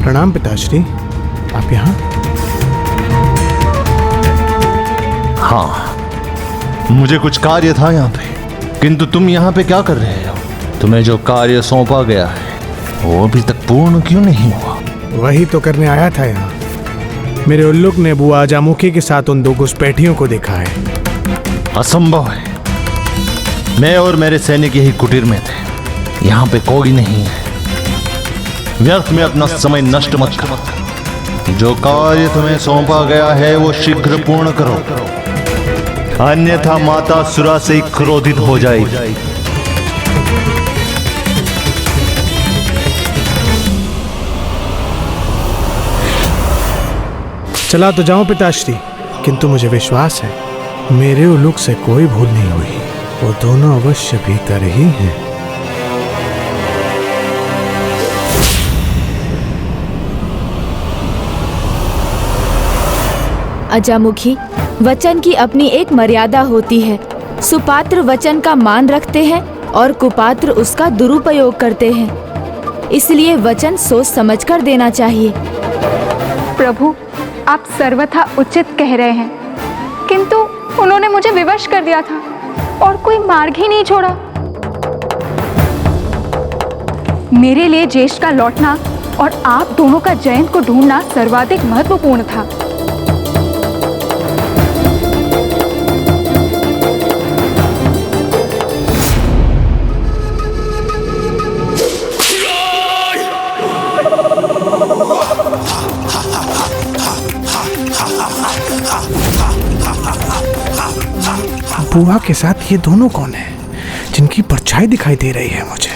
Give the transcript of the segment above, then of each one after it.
प्रणाम पिताश्री, आप यहाँ? हाँ, मुझे कुछ कार्य था यहाँ पे, किंतु तुम यहाँ पे क्या कर रहे हो? तुम्हें जो कार्य सौंपा गया है वो अभी तक पूर्ण क्यों नहीं हुआ? वही तो करने आया था यहाँ। मेरे उल्लुक ने बुआ अजामुखी के साथ उन 2 घुसपैठियों को देखा है। असंभव है। मैं और मेरे सैनिक यही कुटीर में थे, यहाँ पे कोई नहीं है। व्यर्थ में अपना समय नष्ट मत करो। जो कार्य तुम्हें सौंपा गया है वो शीघ्र पूर्ण करो, अन्यथा माता सुरा से क्रोधित हो जाएगी। चला तो जाऊं पिताश्री, किंतु मुझे विश्वास है मेरे उल्लुक से कोई भूल नहीं हुई। वो दोनों अवश्य भीतर ही हैं। अजामुखी, वचन की अपनी एक मर्यादा होती है। सुपात्र वचन का मान रखते हैं और कुपात्र उसका दुरुपयोग करते हैं। इसलिए वचन सोच समझकर देना चाहिए। प्रभु, आप सर्वथा उचित कह रहे हैं, किंतु उन्होंने मुझे विवश कर दिया था और कोई मार्ग ही नहीं छोड़ा। मेरे लिए ज्येष्ठ का लौटना और आप दोनों का जयंत को ढूंढना सर्वाधिक महत्वपूर्ण था। बुआ के साथ ये दोनों कौन है जिनकी परछाई दिखाई दे रही है मुझे?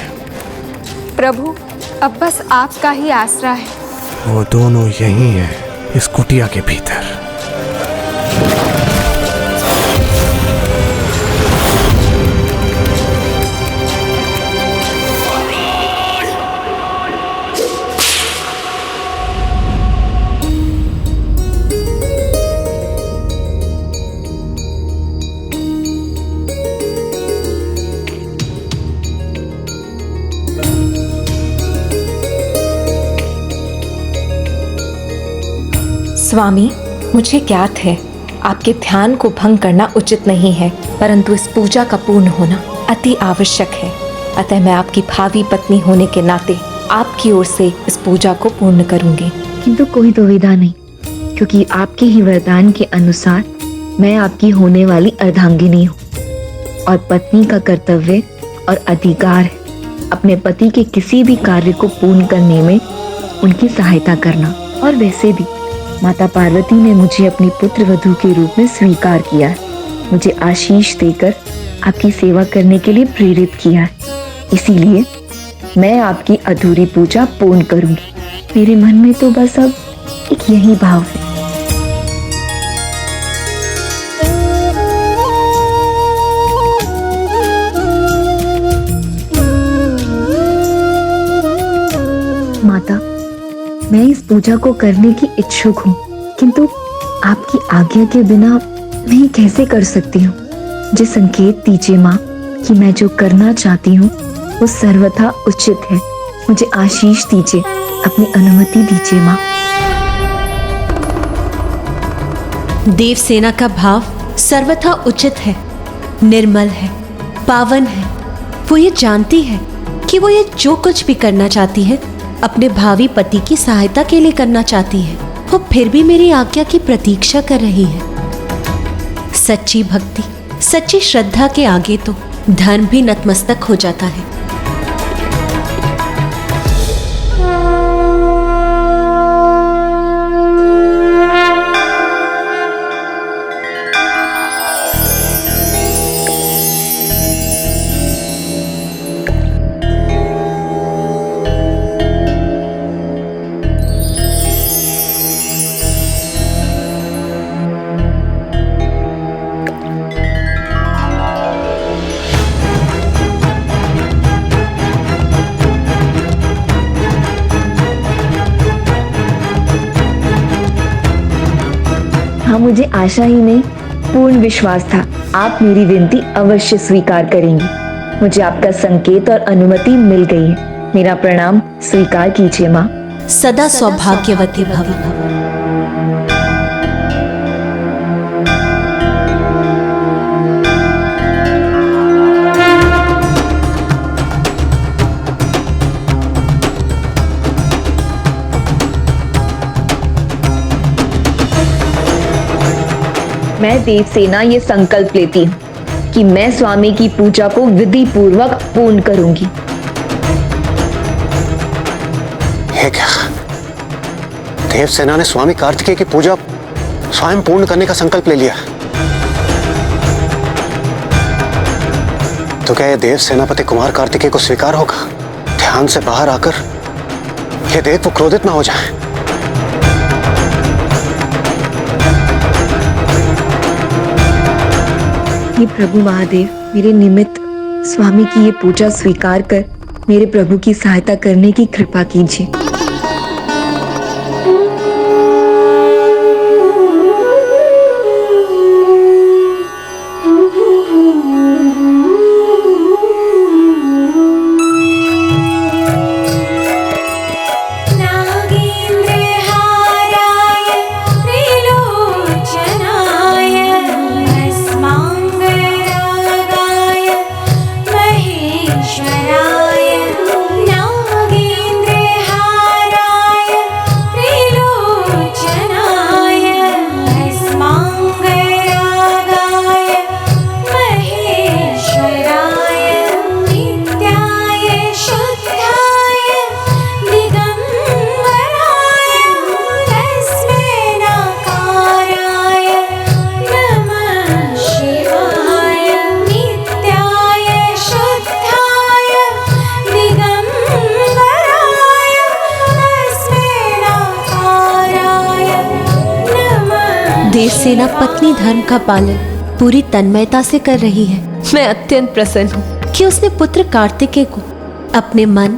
प्रभु, अब बस आपका ही आसरा है। वो दोनों यही हैं, इस कुटिया के भीतर। स्वामी, मुझे ज्ञात है आपके ध्यान को भंग करना उचित नहीं है, परंतु इस पूजा का पूर्ण होना अति आवश्यक है। अतः मैं आपकी भावी पत्नी होने के नाते आपकी ओर से इस पूजा को पूर्ण करूंगी। किंतु कोई दुविधा नहीं, क्योंकि आपके ही वरदान के अनुसार मैं आपकी होने वाली अर्धांगिनी हूँ और पत्नी का कर्तव्य और अधिकार है अपने पति के किसी भी कार्य को पूर्ण करने में उनकी सहायता करना। और वैसे भी माता पार्वती ने मुझे अपनी पुत्र वधू के रूप में स्वीकार किया है, मुझे आशीष देकर आपकी सेवा करने के लिए प्रेरित किया है। इसीलिए मैं आपकी अधूरी पूजा पूर्ण करूंगी। मेरे मन में तो बस अब एक यही भाव है। माता, मैं इस पूजा को करने की इच्छुक हूँ, किंतु आपकी आज्ञा के बिना मैं कैसे कर सकती हूँ? मुझे संकेत दीजिए माँ कि मैं जो करना चाहती हूँ वो सर्वथा उचित है। मुझे आशीष दीजिए, अपनी अनुमति दीजिए माँ। देवसेना का भाव सर्वथा उचित है, निर्मल है, पावन है। वो ये जानती है कि वो ये जो कुछ भी करना चाहती है अपने भावी पति की सहायता के लिए करना चाहती है। वो फिर भी मेरी आज्ञा की प्रतीक्षा कर रही है। सच्ची भक्ति, सच्ची श्रद्धा के आगे तो धर्म भी नतमस्तक हो जाता है। हाँ, मुझे आशा ही नहीं पूर्ण विश्वास था आप मेरी विनती अवश्य स्वीकार करेंगी। मुझे आपका संकेत और अनुमति मिल गई है। मेरा प्रणाम स्वीकार कीजिए माँ। सदा सौभाग्यवती भव। मैं देवसेना ये संकल्प लेती हूँ कि मैं स्वामी की पूजा को विधि पूर्वक पूर्ण करूंगी। है क्या? देवसेना ने स्वामी कार्तिकेय की पूजा स्वयं पूर्ण करने का संकल्प ले लिया। तो क्या यह देव सेनापति कुमार कार्तिकेय को स्वीकार होगा? ध्यान से बाहर आकर यह देख वो क्रोधित ना हो जाए। हे प्रभु महादेव, मेरे निमित्त स्वामी की ये पूजा स्वीकार कर मेरे प्रभु की सहायता करने की कृपा कीजिए। देवसेना पत्नी धर्म का पालन पूरी तन्मयता से कर रही है। मैं अत्यंत प्रसन्न हूँ कि उसने पुत्र कार्तिकेय को अपने मन,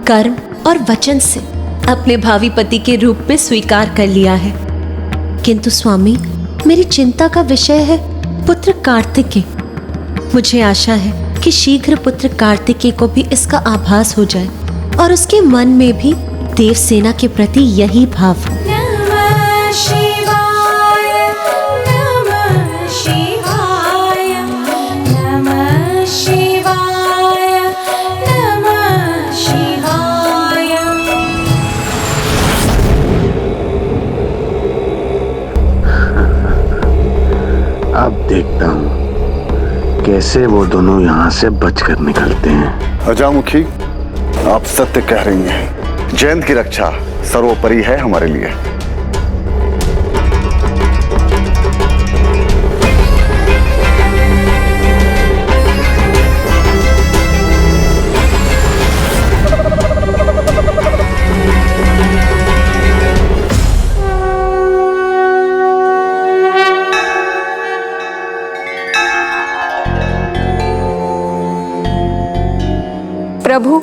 कर्म और वचन से अपने भावी पति के रूप में स्वीकार कर लिया है। किंतु स्वामी, मेरी चिंता का विषय है पुत्र कार्तिकेय। मुझे आशा है कि शीघ्र पुत्र कार्तिकेय को भी इसका आभास हो जाए और उसके मन में भी देवसेना के प्रति यही भाव हो। अब देखता हूँ कैसे वो दोनों यहाँ से बचकर निकलते हैं। अजामुखी, आप सत्य कह रही हैं। जयंत की रक्षा सर्वोपरि है हमारे लिए। प्रभु,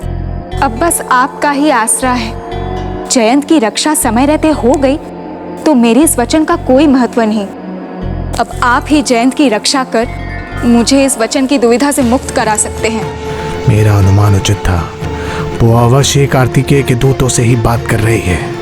अब बस आपका ही आसरा है। जयंत की रक्षा समय रहते हो गई तो मेरे इस वचन का कोई महत्व नहीं। अब आप ही जयंत की रक्षा कर मुझे इस वचन की दुविधा से मुक्त करा सकते हैं। मेरा अनुमान उचित था। वो अवश्य कार्तिकेय के दूतों से ही बात कर रही है।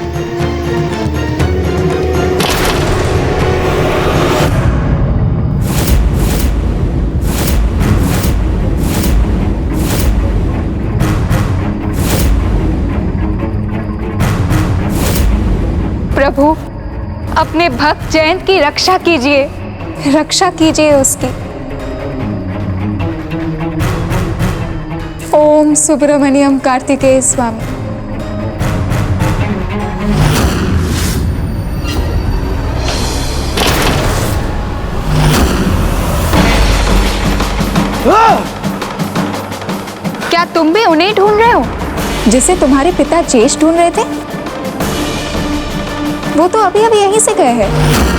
प्रभु, अपने भक्त जयंत की रक्षा कीजिए, रक्षा कीजिए उसकी। ओम सुब्रमण्यम कार्तिकेय स्वामी। क्या तुम भी उन्हें ढूंढ रहे हो जिसे तुम्हारे पिता जेश ढूंढ रहे थे? वो तो अभी अभी यहीं से गए हैं।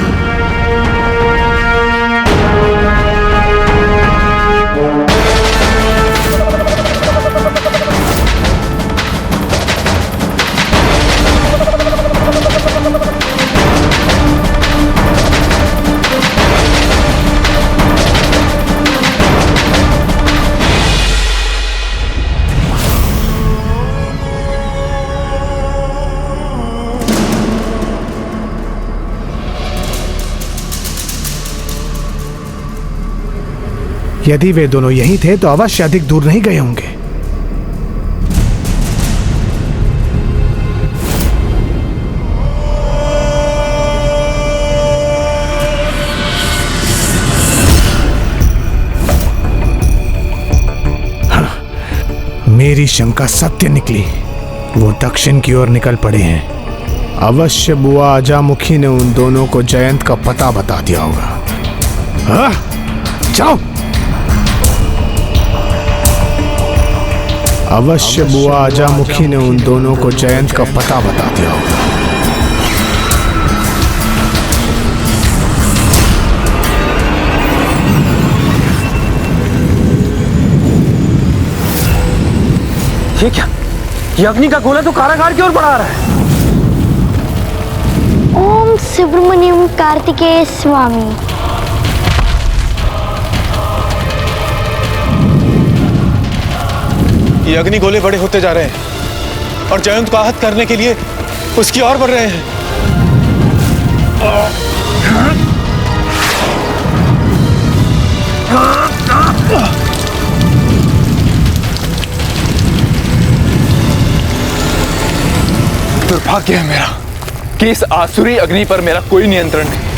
यदि वे दोनों यहीं थे तो अवश्य अधिक दूर नहीं गए होंगे। मेरी शंका सत्य निकली। वो दक्षिण की ओर निकल पड़े हैं। अवश्य बुआ अजामुखी ने उन दोनों को जयंत का पता बता दिया होगा। हाँ, जाओ। अवश्य बुआ अजामुखी ने उन दोनों को जयंत का पता बता दिया होगा। ये क्या? ये अग्नि का गोला तो कारागार की ओर बढ़ा रहा है। ओम सुब्रमण्यम कार्तिकेय स्वामी। ये अग्नि गोले बड़े होते जा रहे हैं और जयंत को आहत करने के लिए उसकी ओर बढ़ रहे हैं। दुर्भाग्य है मेरा कि इस आसुरी अग्नि पर मेरा कोई नियंत्रण नहीं।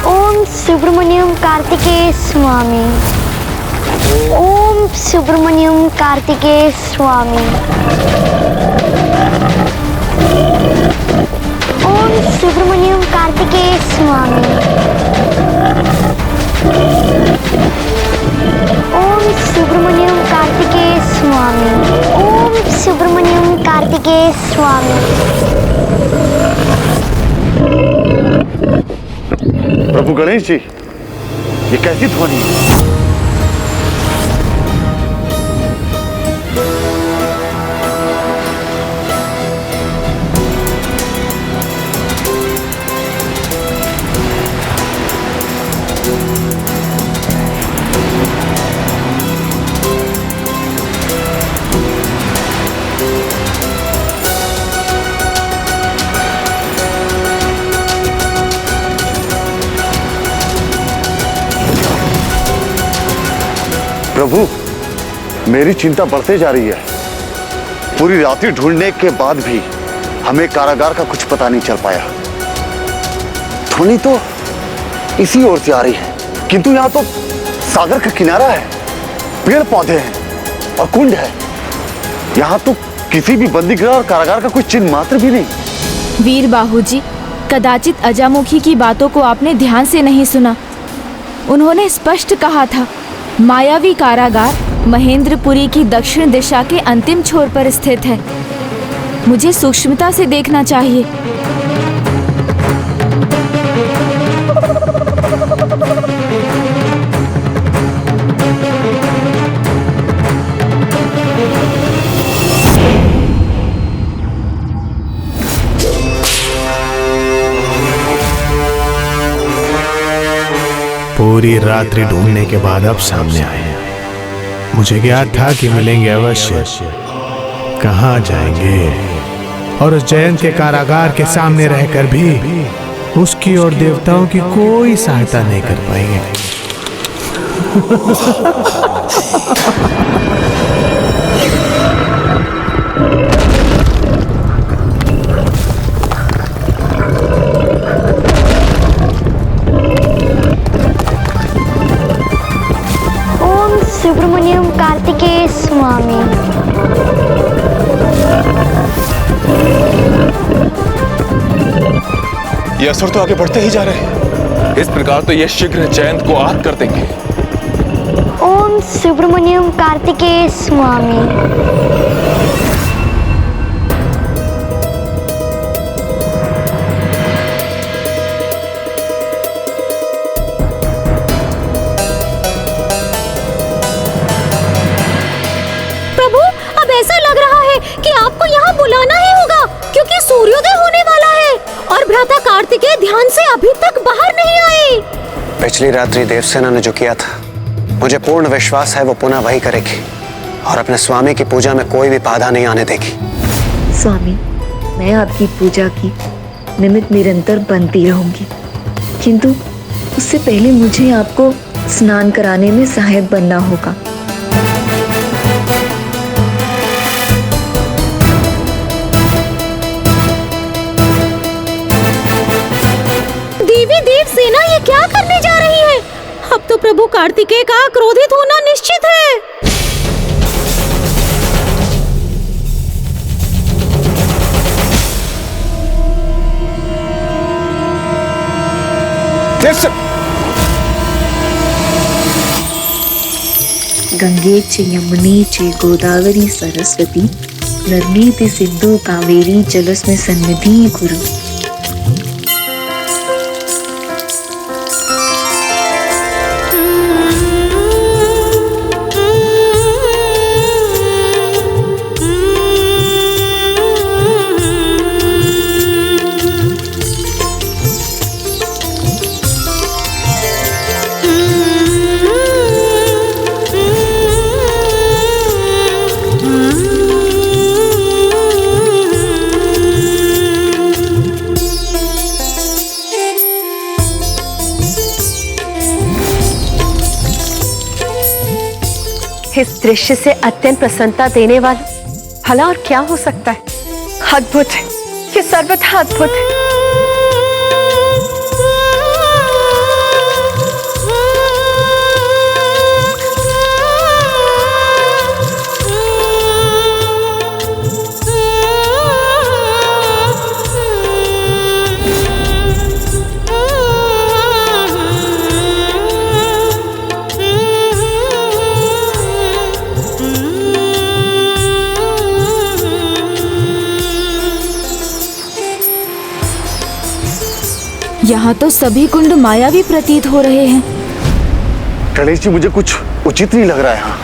ओम सुब्रमण्यम कार्तिकेय स्वामी। ओम सुब्रमण्यम कार्तिकेय स्वामी। ओम सुब्रमण्यम कार्तिकेय स्वामी। ओम सुब्रमण्यम कार्तिकेय स्वामी। ओम सुब्रमण्यम कार्तिकेय स्वामी। प्रभु गणेश जी, ये कैसी ध्वनि है? प्रभु, मेरी चिंता बढ़ते जा रही है। पूरी रात्रि ढूंढने के बाद भी हमें कारागार का कुछ पता नहीं चल पाया। ध्वनि तो इसी ओर से आ रही है, किंतु यहाँ तो सागर का किनारा है, पेड़ पौधे हैं और कुंड है। यहाँ तो किसी भी बंदीगृह और कारागार का कोई चिन्ह मात्र भी नहीं। वीर बाहूजी, कदाचित अजामुखी की बातों को आपने ध्यान से नहीं सुना। उन्होंने स्पष्ट कहा था, मायावी कारागार महेंद्रपुरी की दक्षिण दिशा के अंतिम छोर पर स्थित है। मुझे सूक्ष्मता से देखना चाहिए। पूरी रात्रि ढूंढने के बाद अब सामने आए हैं। मुझे ज्ञात था कि मिलेंगे अवश्य। कहाँ जाएंगे? और उस जयंत के कारागार के सामने रहकर भी उसकी और देवताओं की कोई सहायता नहीं कर पाएंगे। सुब्रमण्यम कार्तिकेय स्वामी। ये असुर तो आगे बढ़ते ही जा रहे हैं। इस प्रकार तो ये शीघ्र जयंत को आहत कर देंगे। ओम सुब्रमण्यम कार्तिकेय स्वामी। ऐसा लग रहा है कि आपको यहाँ बुलाना ही होगा, क्योंकि सूर्योदय होने वाला है और भ्राता कार्तिकेय ध्यान से अभी तक बाहर नहीं आए। पिछली रात्रि देवसेना ने जो किया था मुझे पूर्ण विश्वास है वो पुनः वही करेगी और अपने स्वामी की पूजा में कोई भी बाधा नहीं आने देगी। स्वामी, मैं आपकी पूजा की निमित्त निरंतर बनती रहूंगी, किंतु उससे पहले मुझे आपको स्नान कराने में सहायक बनना होगा। देवी देव सेना ये क्या करने जा रही है? अब तो प्रभु कार्तिकेय का क्रोधित होना निश्चित है। गंगे च यमुने च गोदावरी सरस्वती नर्मदे सिंधु कावेरी जलस्मिन् सन्निधि कुरु। इस दृश्य से अत्यंत प्रसन्नता देने वाला भला और क्या हो सकता है? अद्भुत है, ये सर्वथा अद्भुत है। यहाँ तो सभी कुंड मायावी प्रतीत हो रहे हैं। गणेश जी, मुझे कुछ उचित नहीं लग रहा है यहाँ।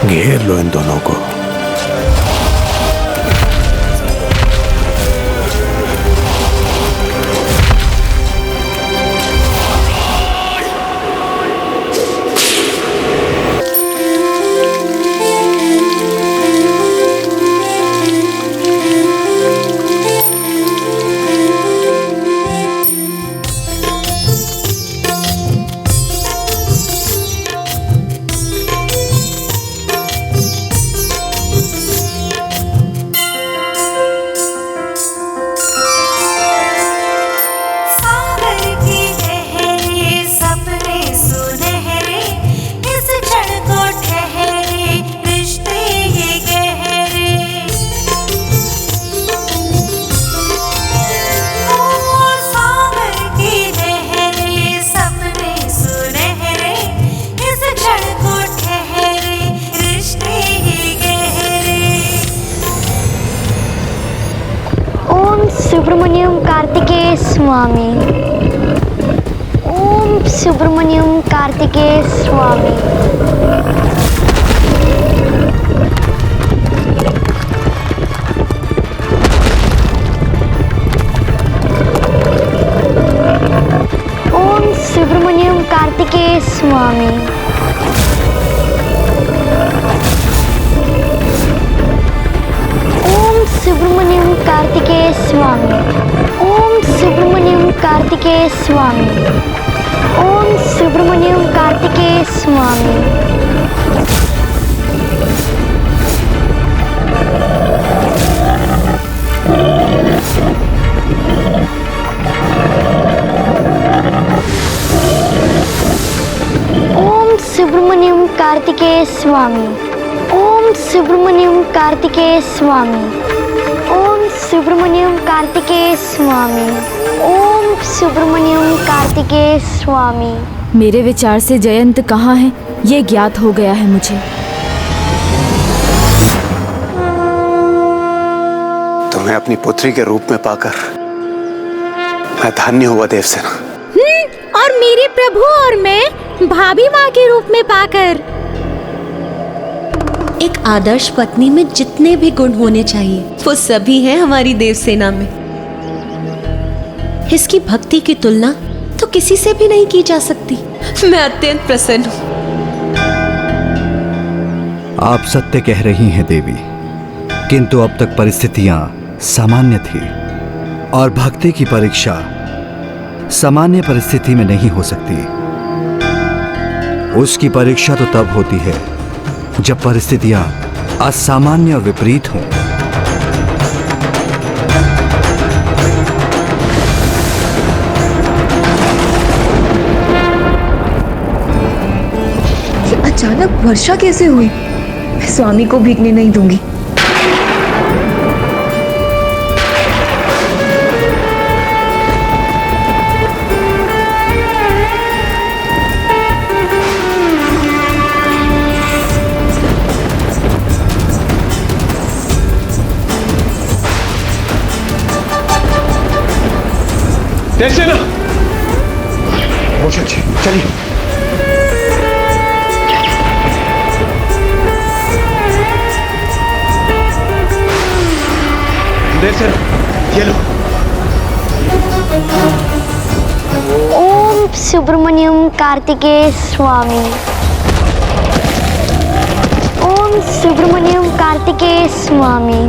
घेर लो इन दोनों को। सुब्रमण्यम कार्तिकेय स्वामी। ओम सुब्रमण्यम कार्तिकेय स्वामी। ओम सुब्रमण्यम कार्तिकेय स्वामी। सुब्रमण्यम कार्तिकेय स्वामी। ओम सुब्रमण्यम कार्तिकेय स्वामी। ओम सुब्रमण्यम कार्तिकेय स्वामी। ओम सुब्रमण्यम कार्तिकेय स्वामी। ओम सुब्रमण्यम कार्तिकेय स्वामी। ओम सुब्रमण्यम कार्तिकेय स्वामी। ओम सुब्रमण्यम कार्तिकेय स्वामी। मेरे विचार से जयंत कहाँ है, ये ज्ञात हो गया है मुझे। तुम्हें अपनी पुत्री के रूप में पाकर मैं धन्य हुआ देवसेना। और मेरे प्रभु और मैं भाभी माँ के रूप में पाकर। एक आदर्श पत्नी में जितने भी गुण होने चाहिए वो सभी हैं हमारी देवसेना में। इसकी भक्ति की तुलना तो किसी से भी नहीं की जा सकती। मैं अत्यंत प्रसन्न हूँ। आप सत्य कह रही हैं देवी, किंतु अब तक परिस्थितियां सामान्य थी और भक्ति की परीक्षा सामान्य परिस्थिति में नहीं हो सकती। उसकी परीक्षा तो तब होती है जब परिस्थितियां असामान्य और विपरीत हों। अचानक वर्षा कैसे हुई? मैं स्वामी को भीगने नहीं दूंगी। देवसेना, रोशन जी चलिए। देवसेना ये लो। ओम सुब्रमण्यम कार्तिकेय स्वामी। ओम सुब्रमण्यम कार्तिकेय स्वामी।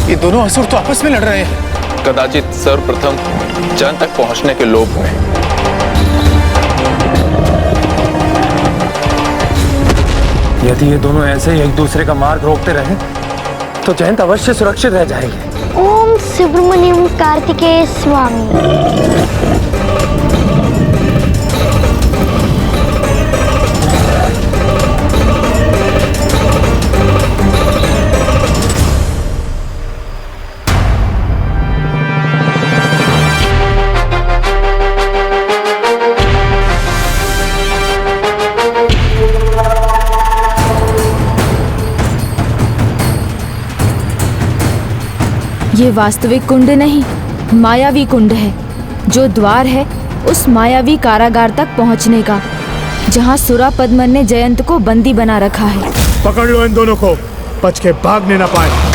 ये दोनों असुर तो आपस में लड़ रहे हैं। कदाचित सर्वप्रथम जन तक पहुंचने के लोभ में। यदि ये दोनों ऐसे ही एक दूसरे का मार्ग रोकते रहे तो जयंत अवश्य सुरक्षित रह जाएंगे। ओम सुब्रमण्यम कार्तिकेय स्वामी। ये वास्तविक कुंड नहीं, मायावी कुंड है, जो द्वार है उस मायावी कारागार तक पहुंचने का, जहां सुरा पद्मन ने जयंत को बंदी बना रखा है। पकड़ लो इन दोनों को, बच के भागने ना पाए।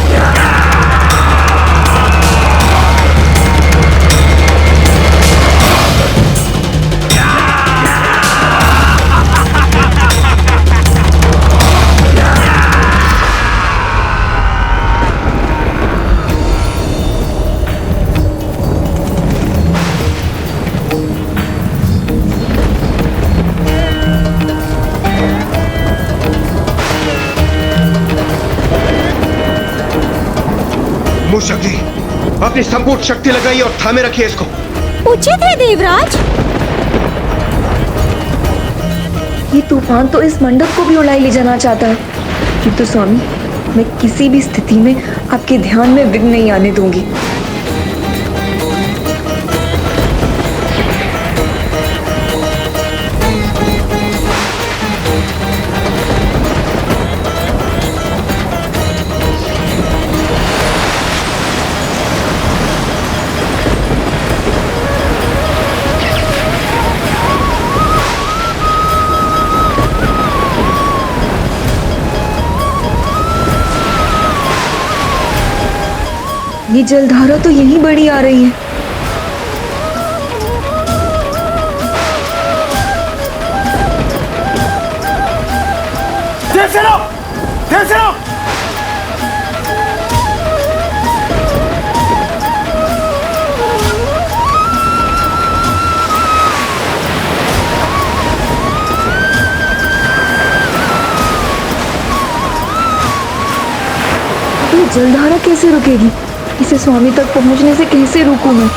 शक्ति, अपनी संपूर्ण शक्ति लगाइए और थामे रखिए इसको। उचित है देवराज। ये तूफान तो इस मंडप को भी उड़ाई ले जाना चाहता है, किंतु स्वामी मैं किसी भी स्थिति में आपके ध्यान में विघ्न नहीं आने दूंगी। ये जलधारा तो यहीं बढ़ी आ रही है। देवसेना! देवसेना! ये जलधारा कैसे रुकेगी? इसे स्वामी तक पहुंचने से कैसे रोकूं मैं?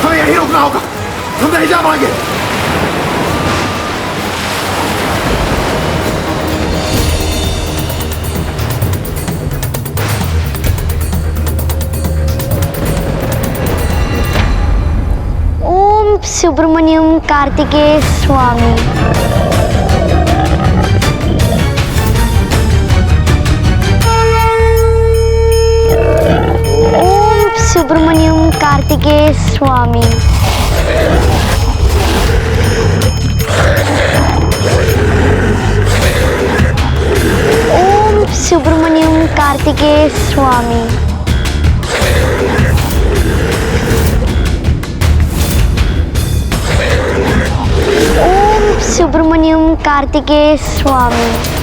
हमें यहीं रुकना होगा, हम नहीं जा पाएंगे। ओम सुब्रमण्यम कार्तिकेय स्वामी। सुब्रमण्यम कार्तिकेय स्वामी। ओम सुब्रमण्यम कार्तिकेय स्वामी। ओम सुब्रमण्यम कार्तिकेय स्वामी।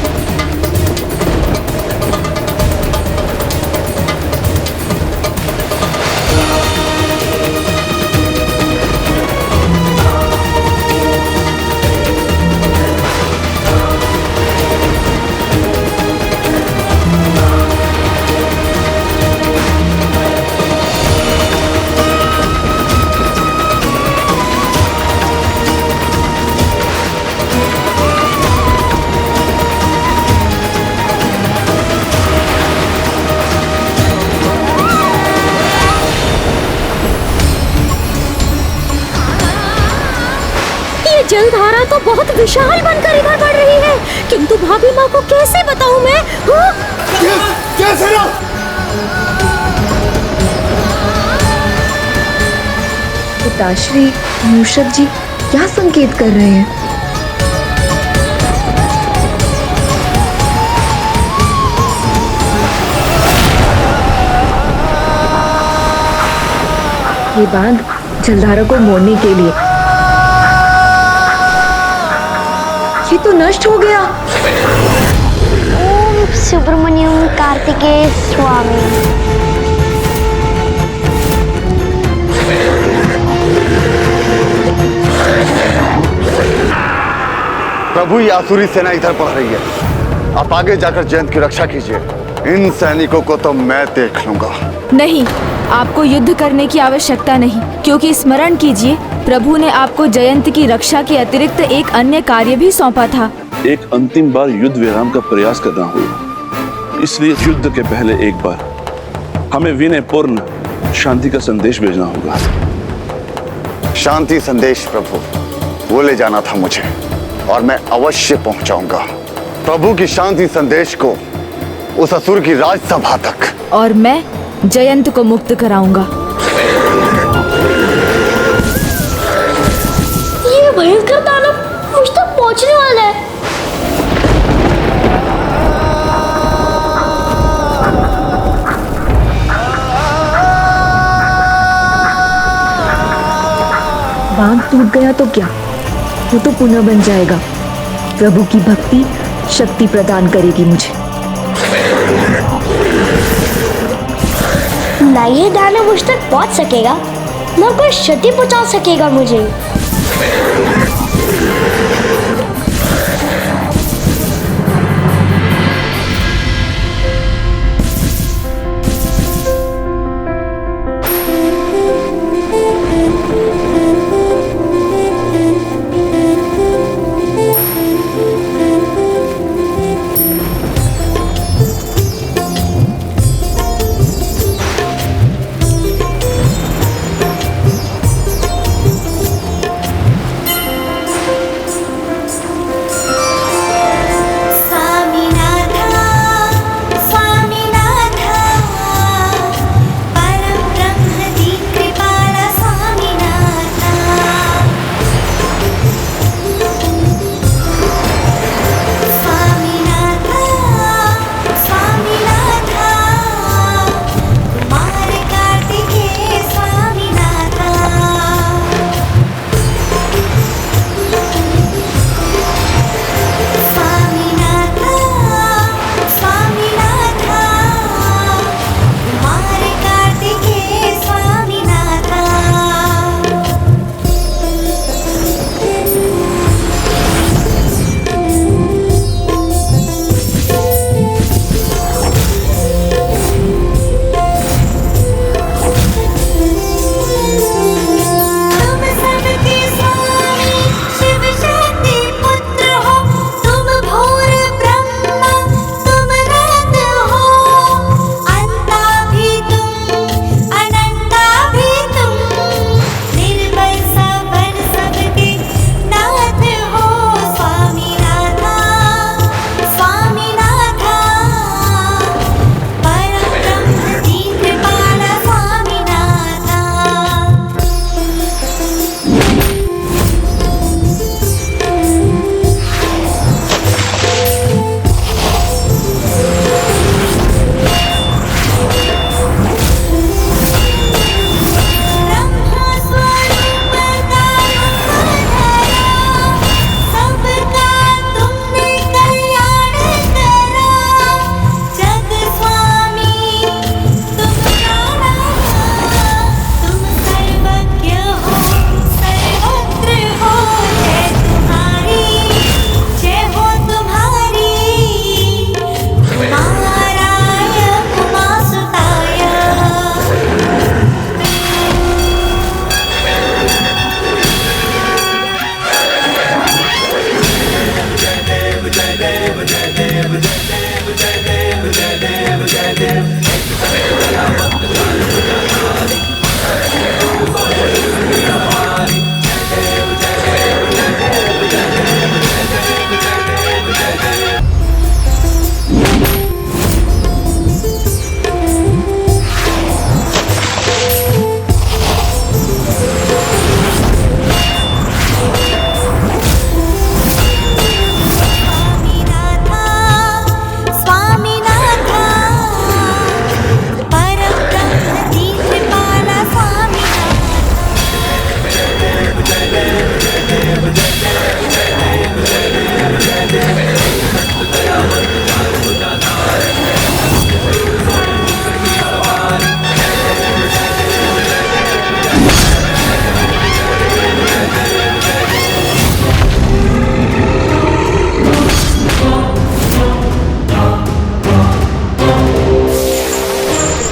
जलधारा तो बहुत विशाल बनकर इधर बढ़ रही है, किंतु भाभी माँ को कैसे बताऊं मैं? कैसे ना? पिताश्री, मूषक जी क्या संकेत कर रहे हैं? ये बांध जलधारा को मोड़ने के लिए। ये तो नष्ट हो गया। ओम सुब्रमण्यम कार्तिकेय स्वामी। प्रभु, ये आसुरी सेना इधर बढ़ रही है। आप आगे जाकर जयंत की रक्षा कीजिए। इन सैनिकों को तो मैं देख लूंगा। नहीं, आपको युद्ध करने की आवश्यकता नहीं, क्योंकि स्मरण कीजिए प्रभु ने आपको जयंत की रक्षा के अतिरिक्त एक अन्य कार्य भी सौंपा था। एक अंतिम बार युद्ध विराम का प्रयास करना होगा, इसलिए युद्ध के पहले एक बार हमें विनयपूर्ण शांति का संदेश भेजना होगा। शांति संदेश प्रभु, वो ले जाना था मुझे और मैं अवश्य पहुंचाऊंगा। प्रभु की शांति संदेश को उस असुर की राजसभा तक, और मैं जयंत को मुक्त कराऊंगा। ये भयंकर दानव मुझ तक पहुंचने वाला है। बांध टूट गया तो क्या, वो तो पुनः बन जाएगा। प्रभु की भक्ति शक्ति प्रदान करेगी मुझे। ना ये दानव मुझ तक पहुंच सकेगा, ना कोई क्षति पहुंचा सकेगा मुझे।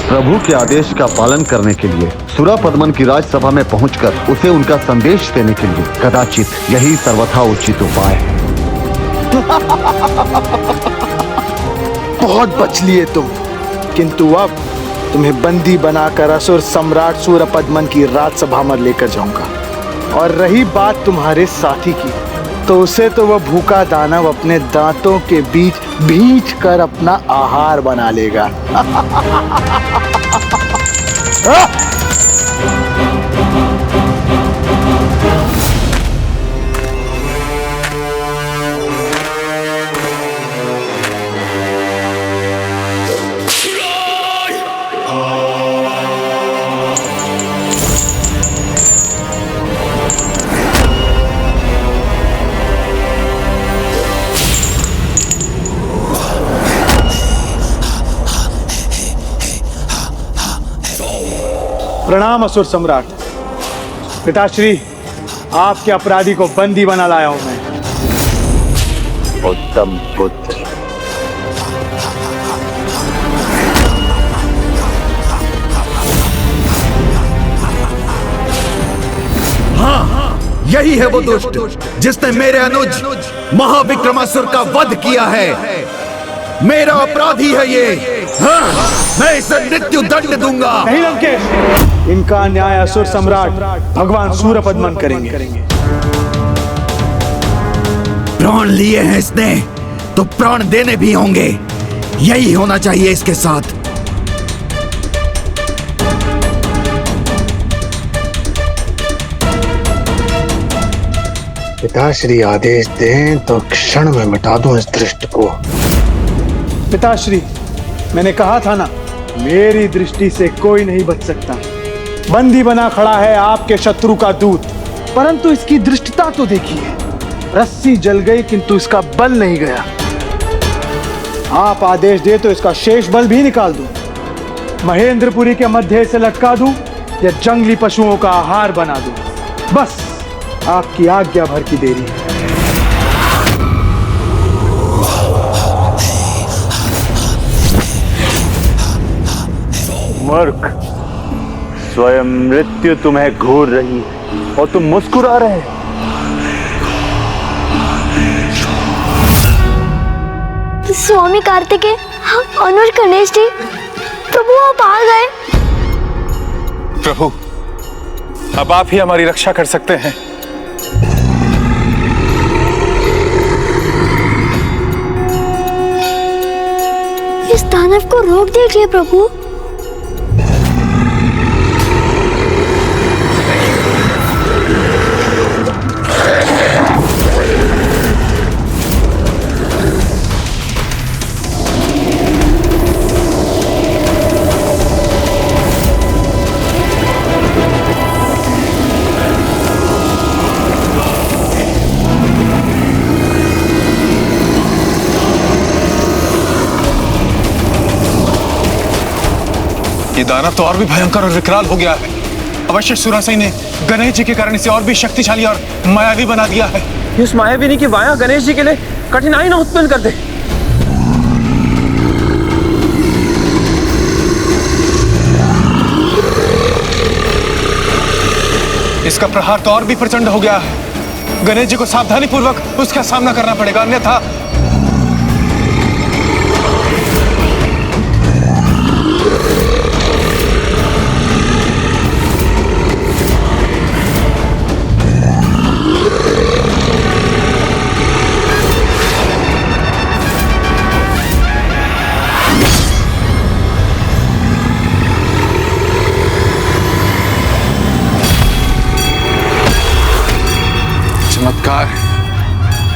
प्रभु के आदेश का पालन करने के लिए सुरापद्मन की राजसभा में पहुंचकर उसे उनका संदेश देने के लिए कदाचित यही सर्वथा उचित उपाय है। बहुत बच लिए तुम, किंतु अब तुम्हें बंदी बनाकर असुर सम्राट सूरपद्मन की राजसभा में लेकर जाऊंगा। और रही बात तुम्हारे साथी की, तो उसे तो वह भूखा दानव अपने दांतों के बीच भींच कर अपना आहार बना लेगा। प्रणाम असुर सम्राट। पिताश्री, आपके अपराधी को बंदी बना लाया हूं मैं। उत्तम पुत्र। हाँ, यही है वो दुष्ट जिसने मेरे अनुज महाविक्रमासुर का वध किया है। मेरा अपराधी है ये। हाँ, मैं इसे मृत्यु दंड दूंगा। नहीं लंकेश, इनका न्याय असुर सम्राट भगवान सूरपद्मन करेंगे। प्राण लिए हैं इसने, तो प्राण देने भी होंगे। यही होना चाहिए इसके साथ। पिताश्री आदेश दें तो क्षण में मिटा दूं इस दृष्ट को। पिताश्री, मैंने कहा था ना, मेरी दृष्टि से कोई नहीं बच सकता। बंदी बना खड़ा है आपके शत्रु का दूत, परंतु इसकी दृष्टता तो देखिए। रस्सी जल गई किंतु इसका बल नहीं गया। आप आदेश दे तो इसका शेष बल भी निकाल दूं, महेंद्रपुरी के मध्य से लटका दूं या जंगली पशुओं का आहार बना दूं। बस आपकी आज्ञा भर की देरी है। मूर्ख, स्वयं मृत्यु तुम्हें घूर रही है और तुम मुस्कुरा रहे हो। स्वामी कार्तिकेय, अनुज गणेश जी, प्रभु आप आ गए। प्रभु, अब आप ही हमारी रक्षा कर सकते हैं। इस दानव को रोक दीजिए प्रभु। ये दानव तो और भी भयंकर और विकराल हो गया है। अवश्य सुरासई ने गणेश जी के कारण इसे और भी शक्तिशाली और मायावी बना दिया है। इस मायाविनी की माया गणेश जी के लिए कठिनाई न उत्पन्न कर दे। इसका प्रहार तो और भी प्रचंड हो गया है। गणेश जी को सावधानी पूर्वक उसका सामना करना पड़ेगा, अन्यथा। इस दानव को और भी भयंकर और विकराल हो गया है। इस मायाविनी की माया गणेश जी के लिए कठिनाई न उत्पन्न कर दे। इसका प्रहार तो और भी प्रचंड हो गया है। गणेश जी को सावधानी पूर्वक उसका सामना करना पड़ेगा, अन्यथा।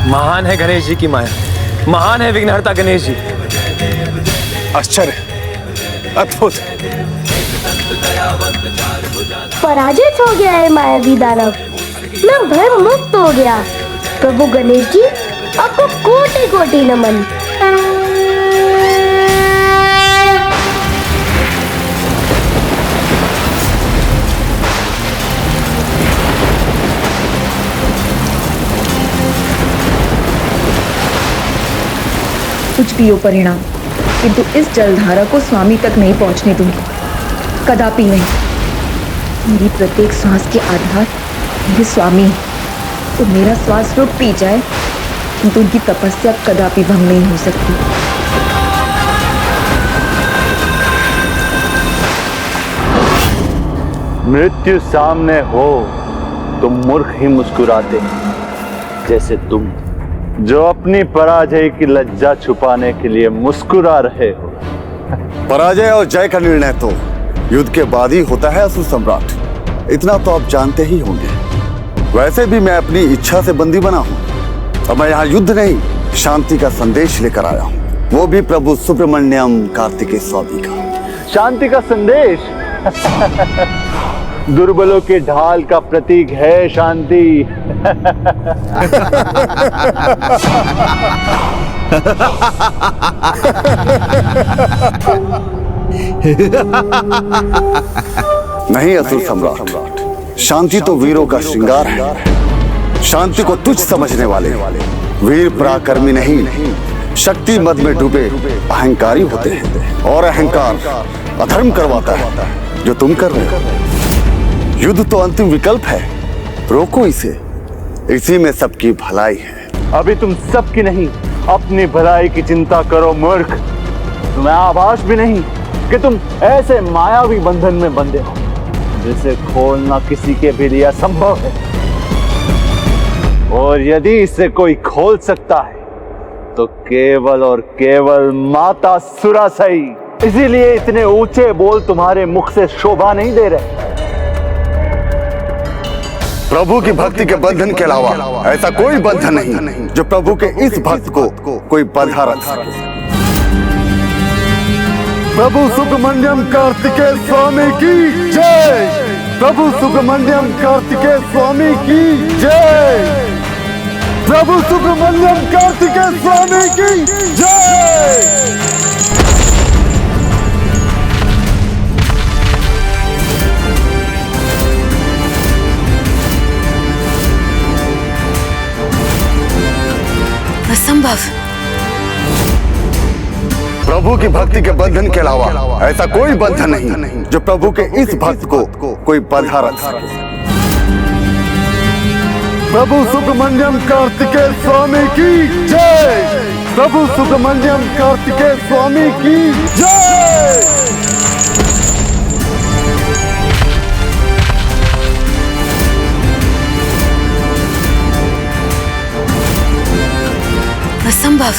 महान है गणेश जी की माया, महान है विघ्नहर्ता गणेश जी। आश्चर्य, अद्भुत। पराजित हो गया है मायावी दानव, मैं भय मुक्त हो गया। प्रभु गणेश जी, आपको कोटि कोटि नमन। कुछ भी हो परिणाम, किंतु इस जलधारा को स्वामी तक नहीं पहुंचने दूंगी, कदापि नहीं। मेरी प्रत्येक श्वास के आधार मेरे स्वामी हैं, तो मेरा श्वास रुक पी जाए किंतु उनकी तपस्या कदापि भंग नहीं हो सकती। मृत्यु सामने हो तो मूर्ख ही मुस्कुराते हैं, जैसे तुम जो अपनी पराजय की लज्जा छुपाने के लिए मुस्कुरा रहे हो। पराजय और जय का निर्णय तो युद्ध के बाद ही होता है असुर सम्राट, इतना तो आप जानते ही होंगे। वैसे भी मैं अपनी इच्छा से बंदी बना हूँ और मैं यहाँ युद्ध नहीं, शांति का संदेश लेकर आया हूँ, वो भी प्रभु सुब्रमण्यम कार्तिकेय स्वामी का। शांति का संदेश? दुर्बलों के ढाल का प्रतीक है शांति। नहीं असुर सम्राट, शांति तो वीरों का श्रृंगार है। शांति को तुच्छ समझने वाले वीर पराक्रमी नहीं, शक्ति मद में डूबे अहंकारी होते हैं, और अहंकार अधर्म करवाता है, जो तुम कर रहे हो। युद्ध तो अंतिम विकल्प है, रोको इसे, इसी में सबकी भलाई है। अभी तुम सबकी नहीं, अपनी भलाई की चिंता करो मूर्ख। तुम्हें आभास भी नहीं कि तुम ऐसे मायावी बंधन में बंधे हो जिसे खोलना किसी के भी लिए असंभव है, और यदि इसे कोई खोल सकता है तो केवल और केवल माता सुरासई। इसीलिए इतने ऊंचे बोल तुम्हारे मुख से शोभा नहीं दे रहे। प्रभु की भक्ति के बंधन के अलावा ऐसा कोई बंधन नहीं जो प्रभु के इस भक्त को कोई बंधा रख सके। प्रभु सुब्रमण्यम कार्तिकेय स्वामी की जय। प्रभु सुब्रमण्यम कार्तिकेय स्वामी की जय। प्रभु सुब्रमण्यम कार्तिकेय स्वामी की जय। असंभव। प्रभु की भक्ति के बंधन के अलावा ऐसा कोई बंधन नहीं जो प्रभु के इस भक्त को कोई बंधा रख सके। प्रभु सुब्रमण्यम कार्तिकेय स्वामी की जय। प्रभु सुब्रमण्यम कार्तिकेय स्वामी की जय। असंभव।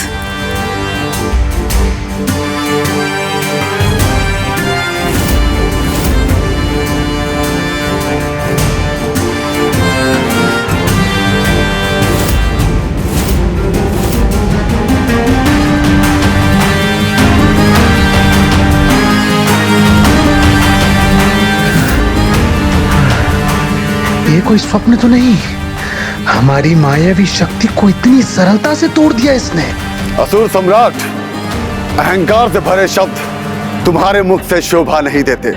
ये कोई स्वप्न तो नहीं, हमारी मायावी शक्ति को इतनी सरलता से तोड़ दिया इसने। असुर सम्राट, अहंकार से भरे शब्द तुम्हारे मुख से शोभा नहीं देते।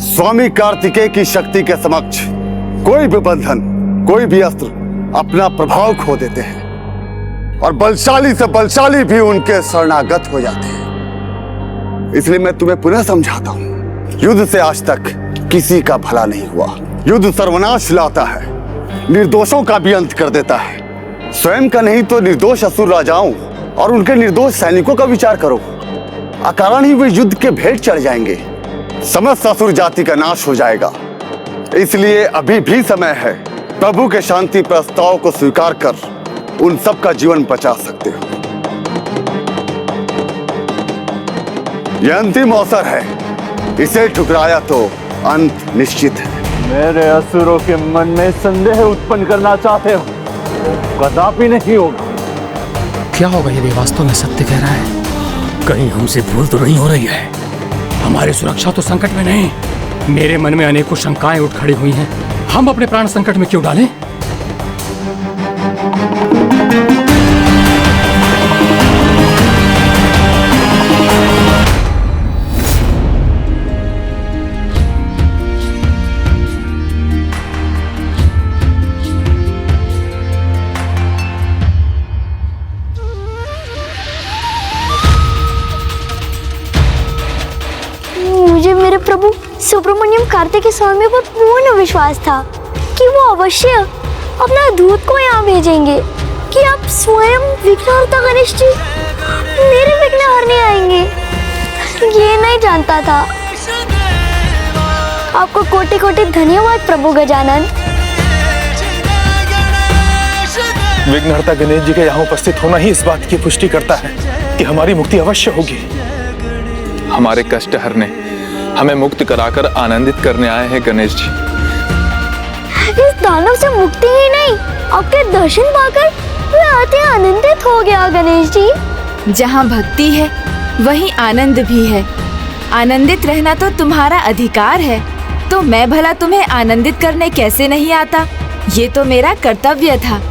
स्वामी कार्तिकेय की शक्ति के समक्ष कोई भी बंधन, कोई भी अस्त्र अपना प्रभाव खो देते हैं, और बलशाली से बलशाली भी उनके शरणागत हो जाते हैं। इसलिए मैं तुम्हें पुनः समझाता हूं, युद्ध से आज तक किसी का भला नहीं हुआ। युद्ध सर्वनाश लाता है, निर्दोषों का भी अंत कर देता है। स्वयं का नहीं तो निर्दोष असुर राजाओं और उनके निर्दोष सैनिकों का विचार करो, अकारण ही वे युद्ध के भेंट चढ़ जाएंगे, समस्त असुर जाति का नाश हो जाएगा। इसलिए अभी भी समय है, प्रभु के शांति प्रस्ताव को स्वीकार कर उन सब का जीवन बचा सकते हो। यह अंतिम अवसर है, इसे ठुकराया तो अंत निश्चित है। मेरे असुरों के मन में संदेह उत्पन्न करना चाहते हो? कदापि नहीं होगा। क्या होगा यदि वास्तव में सत्य कह रहा है? कहीं हमसे भूल तो नहीं हो रही है? हमारी सुरक्षा तो संकट में नहीं। मेरे मन में अनेकों शंकाएं उठ खड़ी हुई हैं। हम अपने प्राण संकट में क्यों डालें? मुझे मेरे प्रभु सुब्रमण्यम कार्तिकेय स्वामी पर पूर्ण विश्वास था कि वो अवश्य अपना दूत को यहाँ भेजेंगे, कि आप स्वयं विघ्नहर्ता गणेश जी मेरे विघ्न हरने आएंगे। ये नहीं जानता था। आपको कोटि कोटि धन्यवाद प्रभु गजानन। विघ्नहर्ता गणेश जी के यहाँ उपस्थित होना ही इस बात की पुष्टि करता है कि हमारी मुक्ति अवश्य होगी। हमारे कष्ट हरने, हमें मुक्त कराकर आनंदित करने आए हैं गणेश जी। इस दानव से मुक्ति ही नहीं, आपके दर्शन पाकर मैं अति आनंदित हो गया गणेश जी। जहाँ भक्ति है वहीं आनंद भी है। आनंदित रहना तो तुम्हारा अधिकार है, तो मैं भला तुम्हें आनंदित करने कैसे नहीं आता? ये तो मेरा कर्तव्य था।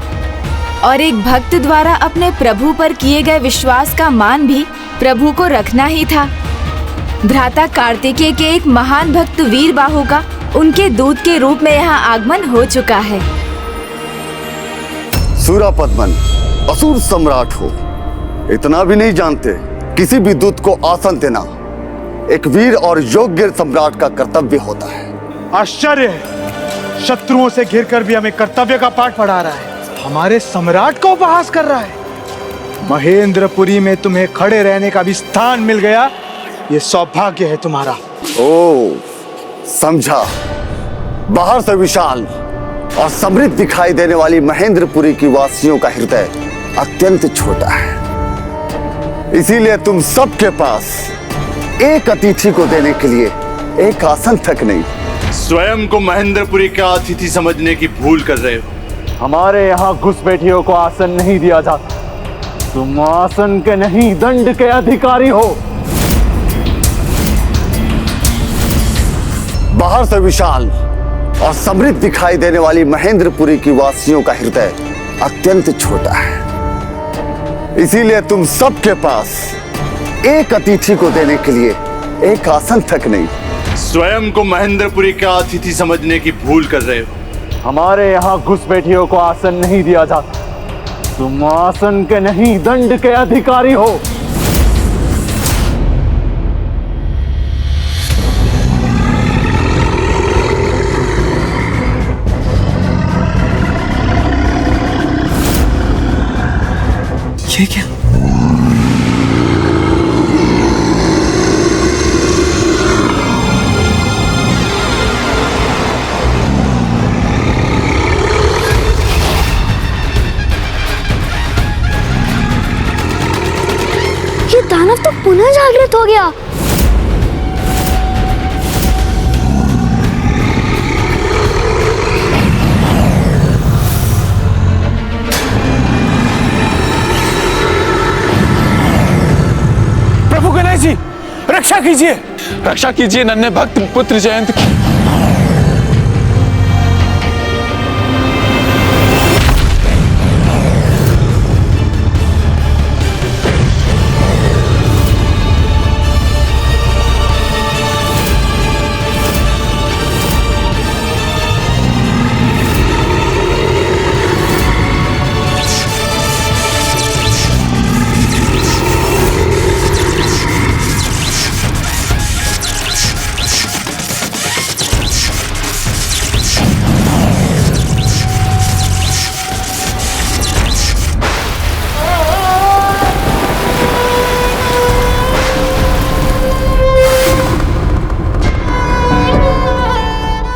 और एक भक्त द्वारा अपने प्रभु पर किए गए विश्वास का मान भी प्रभु को रखना ही था। भ्राता कार्तिकेय के एक महान भक्त वीर बाहु का उनके दूत के रूप में यहाँ आगमन हो चुका है। सूरापद्मन असुर सम्राट हो, इतना भी नहीं जानते? किसी भी दूत को आसन देना एक वीर और योग्य सम्राट का कर्तव्य होता है। आश्चर्य है, शत्रुओं से घिरकर भी हमें कर्तव्य का पाठ पढ़ा रहा है। हमारे सम्राट का उपहास कर रहा है। महेंद्रपुरी में तुम्हें खड़े रहने का भी स्थान मिल गया, ये सौभाग्य है तुम्हारा। ओ, समझा। बाहर से विशाल और समृद्ध दिखाई देने वाली महेंद्रपुरी की वासियों का हृदय अत्यंत छोटा है। इसीलिए तुम सबके पास एक अतिथि को देने के लिए एक आसन तक नहीं। स्वयं को महेंद्रपुरी का अतिथि समझने की भूल कर रहे हो। हमारे यहाँ घुसपैठियों को आसन नहीं दिया जाता। तुम आसन के नहीं, दंड के अधिकारी हो। बाहर से विशाल और समृद्ध दिखाई देने वाली महेंद्रपुरी की वासियों का हृदय अत्यंत छोटा है। इसीलिए तुम सबके पास एक अतिथि को देने के लिए एक आसन तक नहीं। स्वयं को महेंद्रपुरी का अतिथि समझने की भूल कर रहे हो। हमारे यहाँ घुसपैठियों को आसन नहीं दिया जाता। तुम आसन के नहीं, दंड के अधिकारी हो। ये क्या? ये दानव तो पुनः जागृत हो गया। प्रभु गणेश जी, रक्षा कीजिए, रक्षा कीजिए नन्हे भक्त पुत्र जयंत की।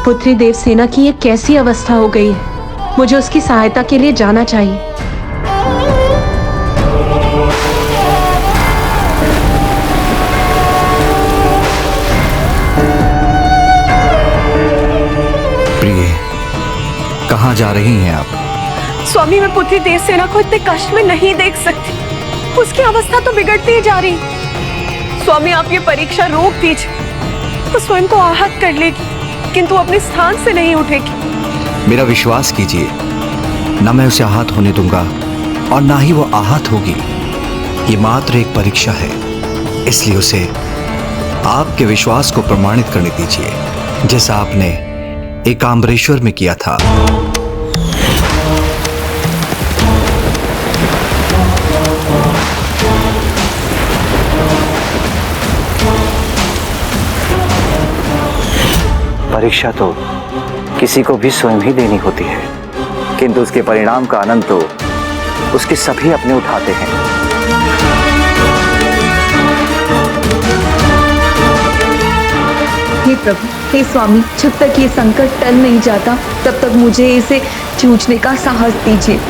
पुत्री देवसेना की ये कैसी अवस्था हो गई है? मुझे उसकी सहायता के लिए जाना चाहिए। प्रिय, कहाँ जा रही हैं आप? स्वामी, मैं पुत्री देवसेना को इतने कष्ट में नहीं देख सकती। उसकी अवस्था तो बिगड़ती ही जा रही। स्वामी, आप ये परीक्षा रोक दीजिए। वो स्वयं को आहत कर लेगी, किंतु अपने स्थान से नहीं उठेगी। मेरा विश्वास कीजिए, न मैं उसे आहत होने दूंगा और ना ही वो आहत होगी। ये मात्र एक परीक्षा है, इसलिए उसे आपके विश्वास को प्रमाणित करने दीजिए, जैसा आपने एकाम्बरेश्वर में किया था। परीक्षा तो किसी को भी स्वयं ही देनी होती है, किंतु उसके परिणाम का आनंद तो उसके सभी अपने उठाते हैं। हे प्रभु, हे स्वामी, जब तक ये संकट टल नहीं जाता तब तक मुझे इसे जूझने का साहस दीजिए।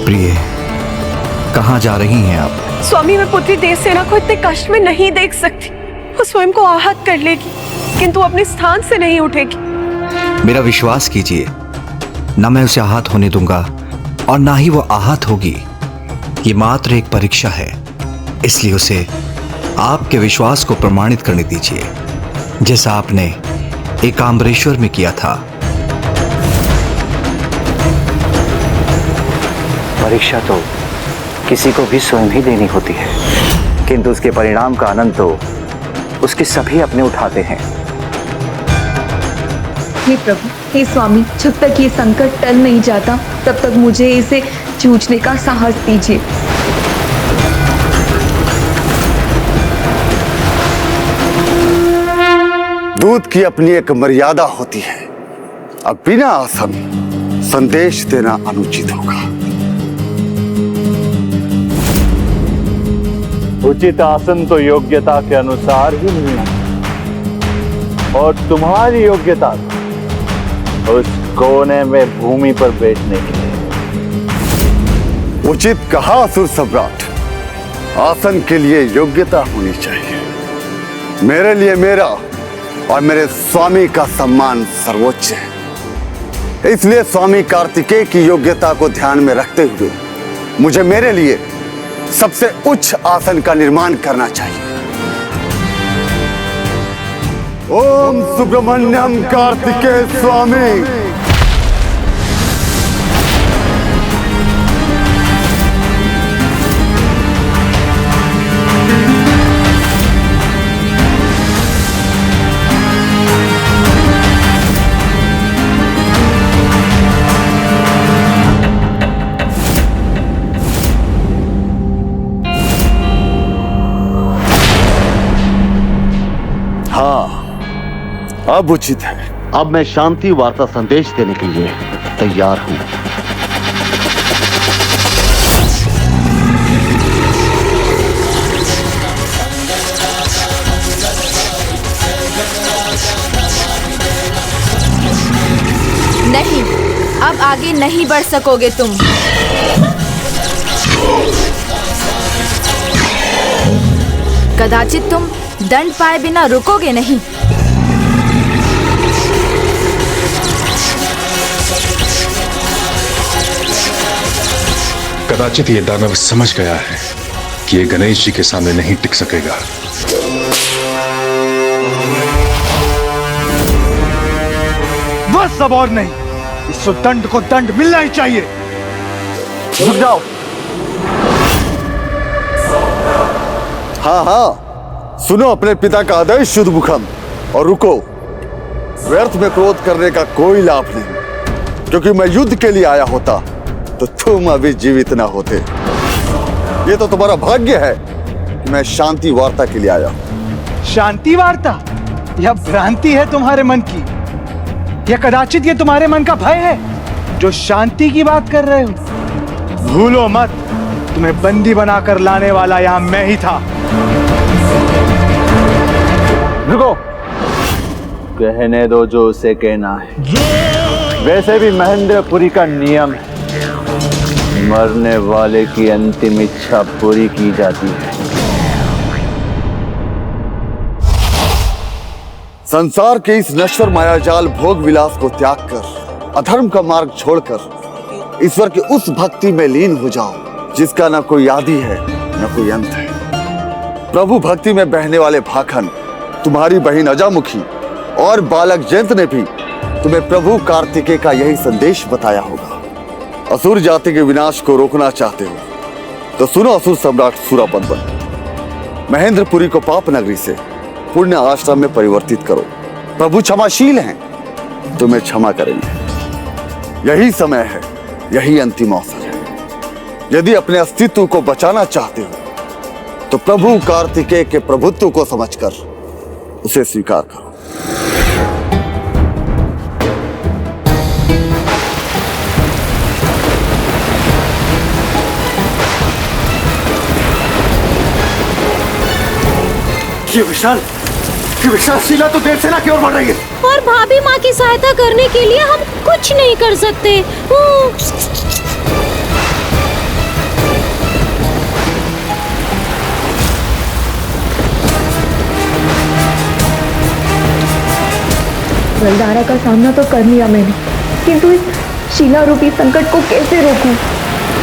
प्रिय, कहाँ जा रही हैं आप? स्वामी, मैं पुत्री देवसेना को इतने कष्ट में नहीं देख सकती। वो स्वयं को आहत कर लेगी, किंतु अपने स्थान से नहीं उठेगी। मेरा विश्वास कीजिए, न मैं उसे आहत होने दूंगा और ना ही वो आहत होगी। ये मात्र एक परीक्षा है, इसलिए उसे आपके विश्वास को प्रमाणित करने दीजिए, जैसा आपने एकाम्बरेश्वर में किया था। परीक्षा तो किसी को भी स्वयं ही देनी होती है, किंतु उसके परिणाम का आनंद तो उसके सभी अपने उठाते हैं। हे प्रभु, हे स्वामी, जब तक ये संकट टल नहीं जाता तब तक मुझे इसे जूझने का साहस दीजिए। दूत की अपनी एक मर्यादा होती है। अब बिना आसन संदेश देना अनुचित होगा। उचित आसन तो योग्यता के अनुसार ही मिलना, और तुम्हारी योग्यता उस कोने में भूमि पर बैठने की है। उचित कहा असुर सम्राट, आसन के लिए योग्यता होनी चाहिए। मेरे लिए मेरा और मेरे स्वामी का सम्मान सर्वोच्च है, इसलिए स्वामी कार्तिकेय की योग्यता को ध्यान में रखते हुए मुझे मेरे लिए सबसे उच्च आसन का निर्माण करना चाहिए। ओम सुब्रमण्यम कार्तिकेय स्वामी। अब उचित है। अब मैं शांति वार्ता संदेश देने के लिए तैयार हूं। नहीं, अब आगे नहीं बढ़ सकोगे तुम। कदाचित तुम दंड पाए बिना रुकोगे नहीं। कदाचित ये दानव समझ गया है कि ये गणेश जी के सामने नहीं टिक सकेगा। बस अब और नहीं, इस दंड को दंड मिलना ही चाहिए। रुक जाओ। हाँ, सुनो अपने पिता का आदेश शुद्ध मुखम, और रुको। व्यर्थ में क्रोध करने का कोई लाभ नहीं, क्योंकि मैं युद्ध के लिए आया होता तो तुम अभी जीवित ना होते। ये तो तुम्हारा भाग्य है, मैं शांति वार्ता के लिए आया हूं। शांति वार्ता? यह भ्रांति है तुम्हारे मन की, या कदाचित ये तुम्हारे मन का भय है जो शांति की बात कर रहे हो। भूलो मत, तुम्हें बंदी बनाकर लाने वाला यहां मैं ही था। रुको, कहने दो जो उसे कहना है। वैसे भी महेंद्रपुरी का नियम है, मरने वाले की अंतिम इच्छा पूरी की जाती है। संसार के इस नश्वर मायाजाल भोग विलास को त्याग कर, अधर्म का मार्ग छोड़कर ईश्वर की उस भक्ति में लीन हो जाओ जिसका न कोई आदि है न कोई अंत है। प्रभु भक्ति में बहने वाले भाखन, तुम्हारी बहन अजामुखी और बालक जयंत ने भी तुम्हें प्रभु कार्तिकेय का यही संदेश बताया होगा। असुर जाति के विनाश को रोकना चाहते हो तो सुनो असुर सम्राट सूरापद्मन, महेंद्रपुरी को पाप नगरी से पुण्य आश्रम में परिवर्तित करो। प्रभु क्षमाशील हैं, तुम्हें क्षमा करेंगे। यही समय है, यही अंतिम अवसर है। यदि अपने अस्तित्व को बचाना चाहते हो तो प्रभु कार्तिकेय के प्रभुत्व को समझकर उसे स्वीकार करो। ये विशाल शीला तो देर सेना की ओर बढ़ रही है। और भाभी माँ की सहायता करने के लिए हम कुछ नहीं कर सकते। जलधारा का सामना तो कर लिया मैंने, किंतु इस शीला रूपी संकट को कैसे रोकूं?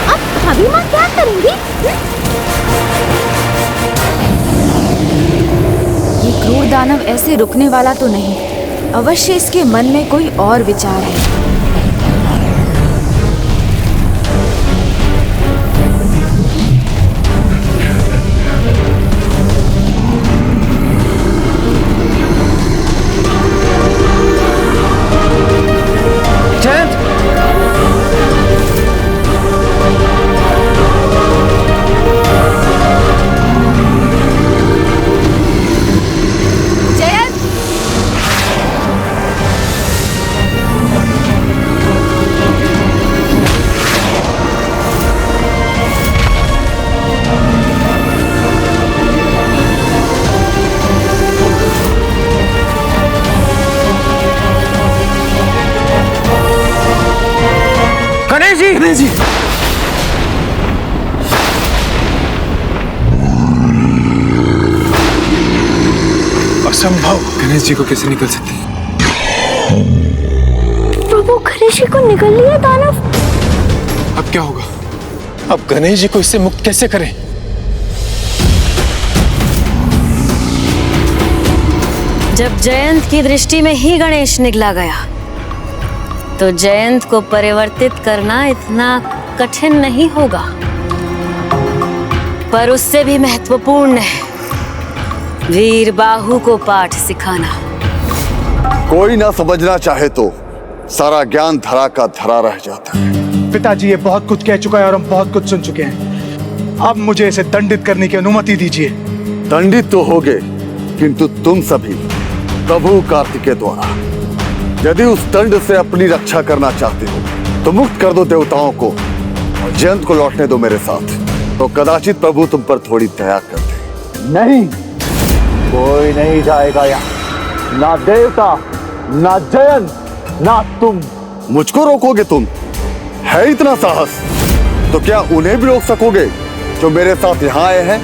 अब भाभी माँ क्या करेंगी? ये क्रूर दानव ऐसे रुकने वाला तो नहीं, अवश्य इसके मन में कोई और विचार है। गणेश जी, असंभव। गणेश जी को कैसे निकल सकते? प्रभु गणेश जी को निकल लिया दानव। अब क्या होगा? अब गणेश जी को इससे मुक्त कैसे करें? जब जयंत की दृष्टि में ही गणेश निकला गया तो जयंत को परिवर्तित करना इतना कठिन नहीं होगा, पर उससे भी महत्वपूर्ण है वीर बाहु को पाठ सिखाना। कोई ना समझना चाहे तो सारा ज्ञान धरा का धरा रह जाता है। पिताजी, ये बहुत कुछ कह चुका है और हम बहुत कुछ सुन चुके हैं। अब मुझे इसे दंडित करने की अनुमति दीजिए। दंडित तो होगे, किंतु तुम सभी प्रभु कार्तिकेय द्वारा। यदि उस दंड से अपनी रक्षा करना चाहते हो तो मुक्त कर दो देवताओं को और जयंत को लौटने दो मेरे साथ, तो कदाचित प्रभु तुम पर थोड़ी दया कर दे। नहीं, कोई नहीं जाएगा यहाँ, ना देवता, ना जयंत, ना तुम। मुझको रोकोगे तुम? है इतना साहस तो क्या उन्हें भी रोक सकोगे जो मेरे साथ यहाँ आए हैं?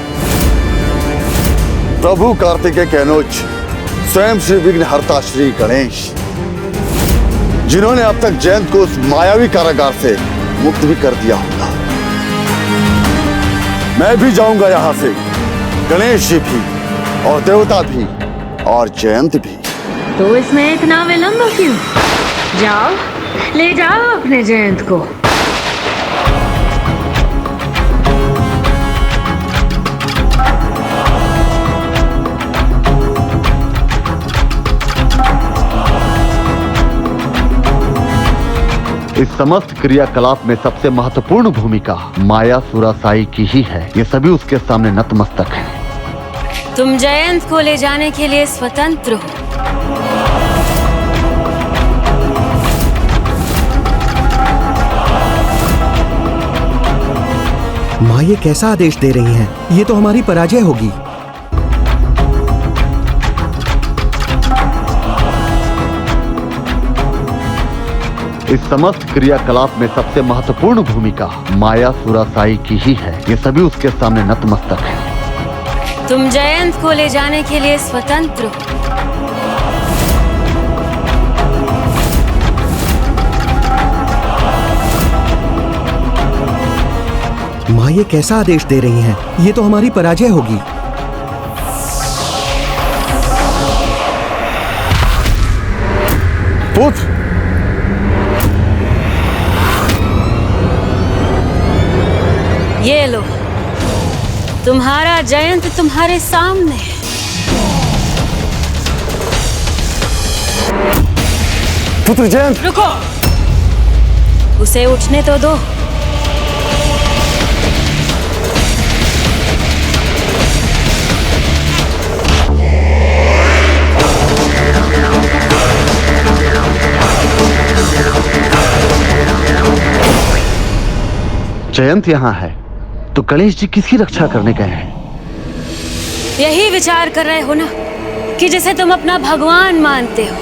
प्रभु कार्तिकेय के अनुज स्वयं श्री विघ्नहर्ता श्री गणेश, जिन्होंने अब तक जयंत को उस मायावी कारागार से मुक्त भी कर दिया होगा। मैं भी जाऊंगा यहां से, गणेश जी भी और देवता भी और जयंत भी। तो इसमें इतना विलंब क्यों? जाओ, ले जाओ अपने जयंत को। इस समस्त क्रियाकलाप में सबसे महत्वपूर्ण भूमिका माया सुरासाई की ही है। ये सभी उसके सामने नतमस्तक हैं। तुम जयंत को ले जाने के लिए स्वतंत्र हो। माँ ये कैसा आदेश दे रही हैं? ये तो हमारी पराजय होगी। इस समस्त क्रियाकलाप में सबसे महत्वपूर्ण भूमिका माया सुरासाई की ही है। ये सभी उसके सामने नतमस्तक है। तुम जयंत को ले जाने के लिए स्वतंत्र हो। माँ ये कैसा आदेश दे रही हैं? ये तो हमारी पराजय होगी। पुत्र, ये लो, तुम्हारा जयंत तुम्हारे सामने है। पुत्र जयंत, रुको, उसे उठने तो दो। जयंत यहाँ है तो गणेश जी किसकी रक्षा करने गए हैं? यही विचार कर रहे हो ना कि जिसे तुम अपना भगवान मानते हो,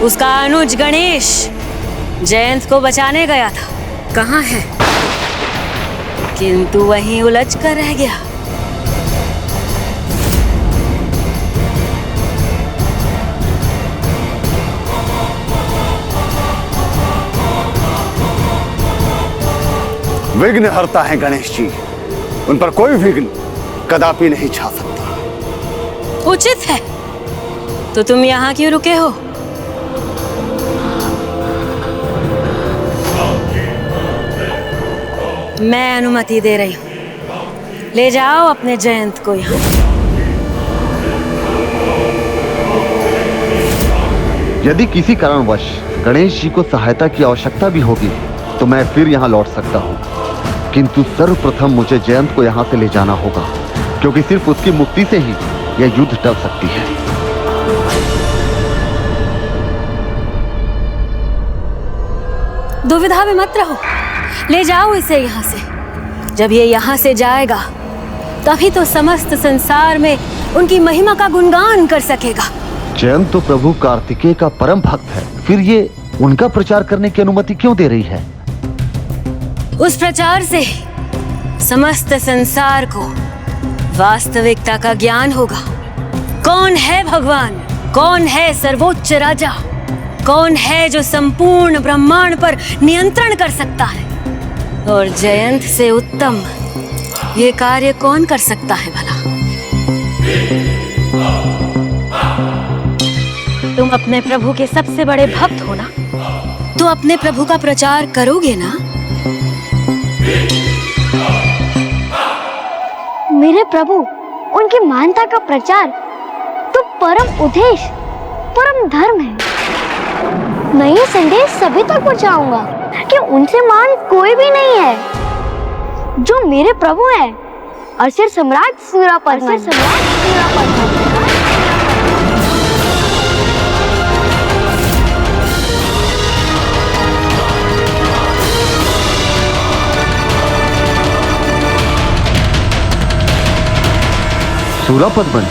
उसका अनुज गणेश जयंत को बचाने गया था। कहाँ है? किंतु वहीं उलझ कर रह गया। विघ्न हरता है गणेश जी, उन पर कोई विघ्न कदापि नहीं छा सकता। उचित है, तो तुम यहाँ क्यों रुके हो? मैं अनुमति दे रही हूँ, ले जाओ अपने जयंत को यहाँ। यदि किसी कारणवश गणेश जी को सहायता की आवश्यकता भी होगी तो मैं फिर यहाँ लौट सकता हूँ, किंतु सर्वप्रथम मुझे जयंत को यहाँ से ले जाना होगा, क्योंकि सिर्फ उसकी मुक्ति से ही यह युद्ध टल सकती है। दुविधा में मत रहो, ले जाओ इसे यहाँ से। जब ये यहाँ से जाएगा तभी तो समस्त संसार में उनकी महिमा का गुणगान कर सकेगा। जयंत तो प्रभु कार्तिकेय का परम भक्त है, फिर ये उनका प्रचार करने की अनुमति क्यों दे रही है? उस प्रचार से समस्त संसार को वास्तविकता का ज्ञान होगा। कौन है भगवान, कौन है सर्वोच्च राजा, कौन है जो संपूर्ण ब्रह्मांड पर नियंत्रण कर सकता है, और जयंत से उत्तम ये कार्य कौन कर सकता है भला? तुम अपने प्रभु के सबसे बड़े भक्त हो ना, तो अपने प्रभु का प्रचार करोगे ना? मेरे प्रभु, उनकी मानता का प्रचार तो परम उद्देश्य, परम धर्म है। मैं ये संदेश सभी तक पहुंचाऊंगा कि उनसे महान कोई भी नहीं है जो मेरे प्रभु हैं, असुर सम्राट सूरापद्मन। सूरापद्मन,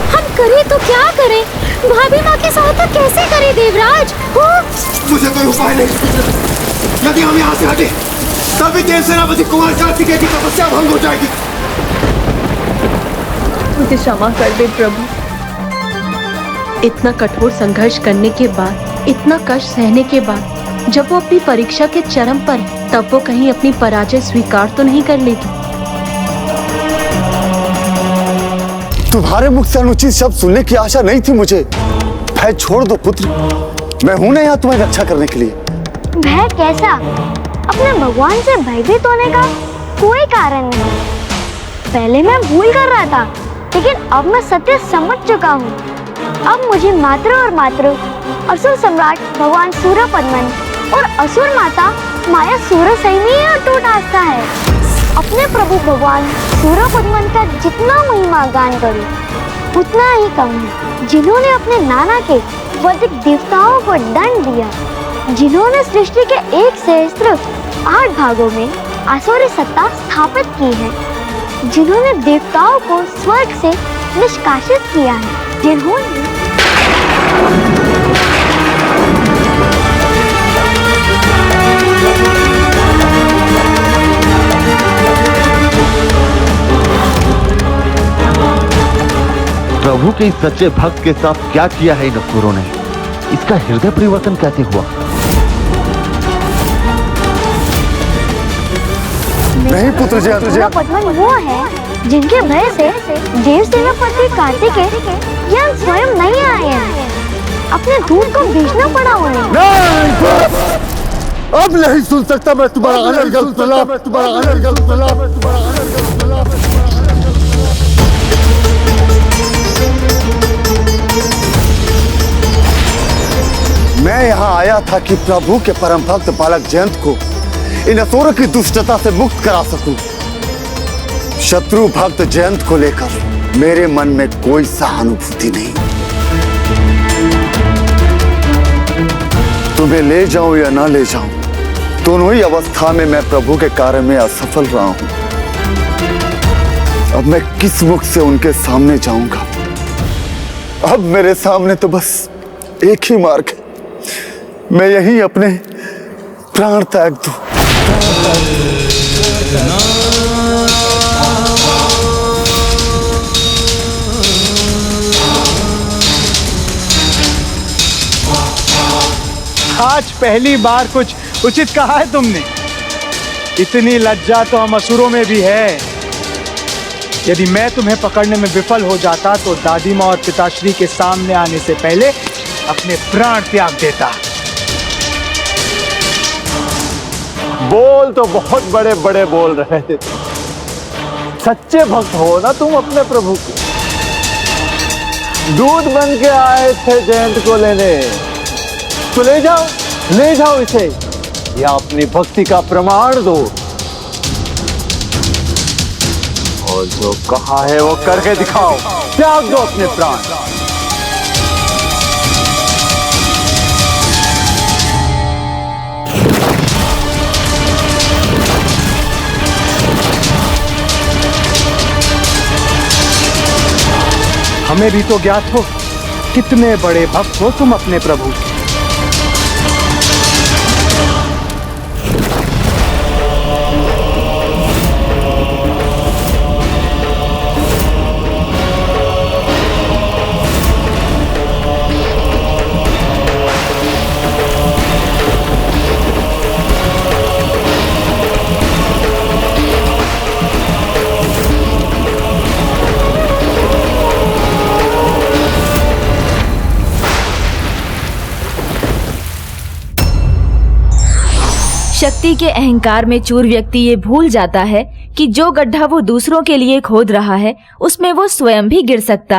हम करें तो क्या करें? भाभी माँ की सहायता कैसे करें देवराज? मुझे कोई उपाय नहीं। यदि हम यहाँ से हटे तभी देव सेनापति कुमार कार्तिकेय की तपस्या भंग हो जाएगी। मुझे क्षमा कर दे प्रभु। इतना कठोर संघर्ष करने के बाद, इतना कष्ट सहने के बाद, जब वो अपनी परीक्षा के चरम पर है, तब वो कहीं अपनी पराजय स्वीकार तो नहीं कर लेगी। तुम्हारे मुख से अनुचित शब्द सुनने की आशा नहीं थी मुझे। भय छोड़ दो पुत्र, मैं हूं ना यहाँ तुम्हारी रक्षा करने के लिए। भय कैसा? अपने भगवान से भयभीत होने का कोई कारण नहीं। पहले मैं भूल कर रहा था, लेकिन अब मैं सत्य समझ चुका हूँ। अब मुझे मात्र और मात्र असुर सम्राट भगवान सूरापद्मन और असुर माता माया सूरसई में अटूट आस्था है। अपने प्रभु भगवान सूरपद्मन का जितना महिमा गान करूं उतना ही कम है, जिन्होंने अपने नाना के वैदिक देवताओं को दंड दिया, जिन्होंने सृष्टि के एक सहस्त्र 8 भागों में आसुरी सत्ता स्थापित की है, जिन्होंने देवताओं को स्वर्ग से निष्कासित किया है, जिन्होंने प्रभु के इस सच्चे भक्त के साथ क्या किया है इन असुरों ने? इसका हृदय परिवर्तन कैसे हुआ? नहीं पुत्र जी, सूरपद्मन वो है जिनके भय से देव सेनापति कार्तिकेय यहाँ स्वयं नहीं आए हैं। अपने दूत को भेजना पड़ा उन्हें। नहीं, अब नहीं सुन सकता मैं तुम्हारा अनर्गल सलाम। मैं यहाँ आया था कि प्रभु के परम भक्त बालक जयंत को इन असुरों की दुष्टता से मुक्त करा सकूं। शत्रु भक्त जयंत को लेकर मेरे मन में कोई सहानुभूति नहीं। तुम्हें ले जाऊं या ना ले जाऊं, दोनों ही अवस्था में मैं प्रभु के कार्य में असफल रहा हूं। अब मैं किस मुख से उनके सामने जाऊंगा? अब मेरे सामने तो बस एक ही मार्ग है, मैं यही अपने प्राण त्याग दूं। आज पहली बार कुछ उचित कहा है तुमने। इतनी लज्जा तो हम असुरों में भी है। यदि मैं तुम्हें पकड़ने में विफल हो जाता तो दादी माँ और पिताश्री के सामने आने से पहले अपने प्राण त्याग देता। बोल तो बहुत बड़े बड़े बोल रहे थे, सच्चे भक्त हो ना तुम अपने प्रभु के। दूध बन के आए थे जयंत को लेने, तो ले जाओ इसे, या अपनी भक्ति का प्रमाण दो। और जो कहा है वो करके दिखाओ, त्याग दो अपने प्राण। हमें भी तो ज्ञात हो कितने बड़े भक्त हो तुम अपने प्रभु। शक्ति के अहंकार में चूर व्यक्ति ये भूल जाता है कि जो गड्ढा वो दूसरों के लिए खोद रहा है उसमें वो स्वयं भी गिर सकता है।